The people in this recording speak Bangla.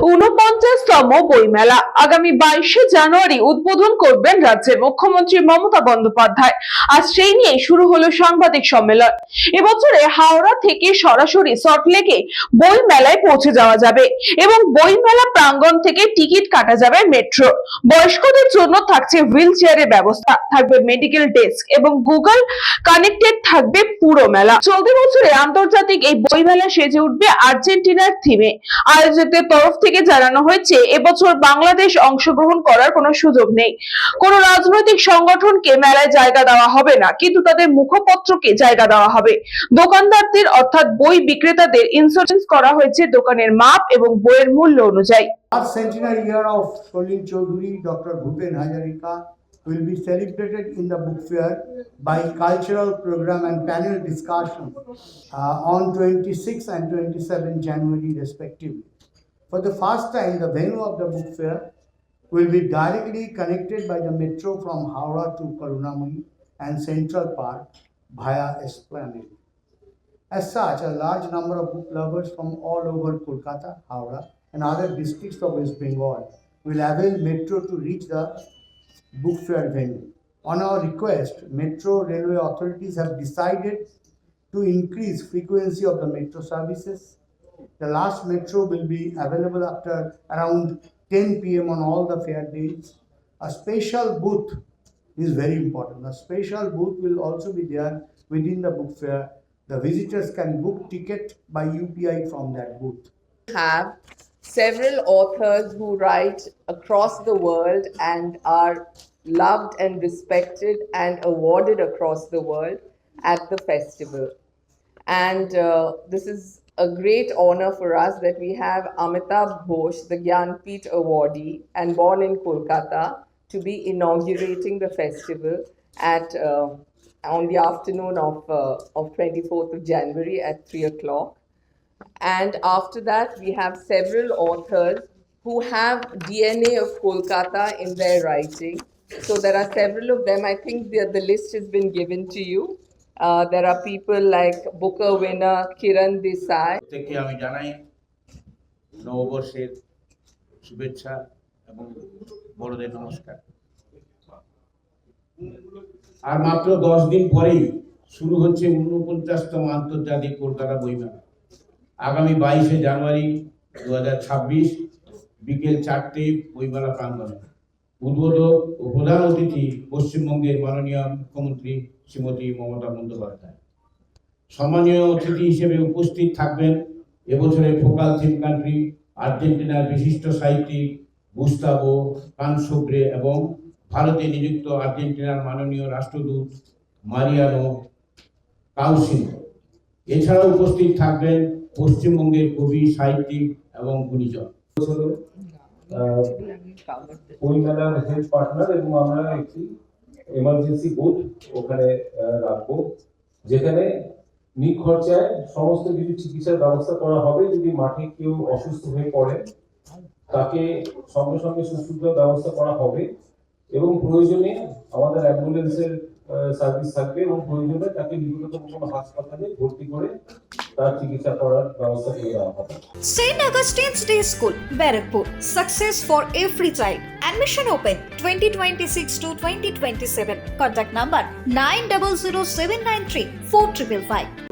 49তম বইমেলা আগামী 22শে জানুয়ারি উদ্বোধন করবেন রাজ্যের মুখ্যমন্ত্রী মমতা বন্দ্যোপাধ্যায়। আজ সেই নিয়ে শুরু হলো সাংবাদিক সম্মেলন। এবছরে হাওড়া থেকে সরাসরি সল্টলেকে বই মেলায় পৌঁছে যাওয়া যাবে এবং বই মেলা প্রাঙ্গণ থেকে টিকিট কাটা যাবে মেট্রো। বয়স্কদের জন্য থাকছে হুইল চেয়ারের ব্যবস্থা, থাকবে মেডিকেল ডেস্ক এবং গুগল কানেক্টেড থাকবে পুরো মেলা। চলতি বছরে আন্তর্জাতিক এই বই মেলা সেজে উঠবে আর্জেন্টিনার থিমে। আয়োজকদের তরফ থেকে জানানো হয়েছে এবছর বাংলাদেশ অংশগ্রহণ করার কোনো সুযোগ নেই। কোনো রাজনৈতিক সংগঠনকে মেলায় জায়গা দেওয়া হবে না, কিন্তু তাদের মুখপত্রকে জায়গা দেওয়া হবে। দোকানদারদের অর্থাৎ বই বিক্রেতাদের ইন্স্যুরেন্স করা হয়েছে দোকানের মাপ এবং বইয়ের মূল্য অনুযায়ী। Last centenary year of Sholin Choudhury, Dr. Bhupen Hazarika will be celebrated in the book fair by cultural program and panel discussion on 26 and 27 January respectively. For the first time, the venue of the book fair will be directly connected by the metro from Howrah to Karunamuri and Central Park via Esplanade. As such, a large number of book lovers from all over Kolkata, Howrah and other districts of West Bengal will avail metro to reach the book fair venue. On our request, Metro Railway authorities have decided to increase frequency of the metro services. The last metro will be available after around 10 p.m. on all the fair days. A special booth is very important. A special booth will also be there within the book fair. The visitors can book ticket by UPI from that booth. Have several authors who write across the world and are loved and respected and awarded across the world at the festival. And this is a great honor for us that we have Amitabh Ghosh, the Gyanpith awardee and born in Kolkata, to be inaugurating the festival at on the afternoon of 24th of January at 3 o'clock. And after that, we have several authors who have DNA of Kolkata in their writing. So there are several of them. I think the list has been given to you. There are people like Booker winner Kiran Desai. থেকে আমি জানাই নববর্ষের শুভেচ্ছা এবং বড়দের নমস্কার। আর মাত্র 10 দিন পরেই শুরু হচ্ছে 49তম আন্তর্জাতিক কলকাতা বইমেলা। আগামী 22শে জানুয়ারি 2026 বিকেল 4টে বইমেলা প্রাঙ্গণে। উদ্বোধক ও প্রধান অতিথি পশ্চিমবঙ্গের মাননীয় মুখ্যমন্ত্রী শ্রীমতী মমতা বন্দ্যোপাধ্যায়। সম্মানীয় অতিথি হিসেবে উপস্থিত থাকবেন এবছরের ফোকাল থিম কান্ট্রি আর্জেন্টিনার বিশিষ্ট সাহিত্যিক গুস্তাভো কানসোব্রে এবং ভারতে নিযুক্ত আর্জেন্টিনার মাননীয় রাষ্ট্রদূত মারিয়ানো কাউসিনো। এছাড়াও উপস্থিত থাকবেন পশ্চিমবঙ্গের কবি, সাহিত্যিক এবং গুণীজন। বইমেলার হেলথ পার্টনার এবং আমরা একটি এমার্জেন্সি বুথ ওখানে রাখবো, যেখানে নিখরচায় সমস্ত কিছু চিকিৎসার ব্যবস্থা করা হবে। যদি মাঠে কেউ অসুস্থ হয়ে পড়ে তাকে সঙ্গে সঙ্গে সুস্থতার ব্যবস্থা করা হবে এবং প্রয়োজনে আমাদের অ্যাম্বুলেন্সের সার্ভিস থাকবে এবং প্রয়োজনে তাকে নিকটতম কোনো হাসপাতালে ভর্তি করে তার চিকিৎসা করার ব্যবস্থা করে দেওয়া হবে। St. Augustine's Day School, Barrackpur. Success for every child. Admission open 2026 to 2027. Contact number 900793 4555.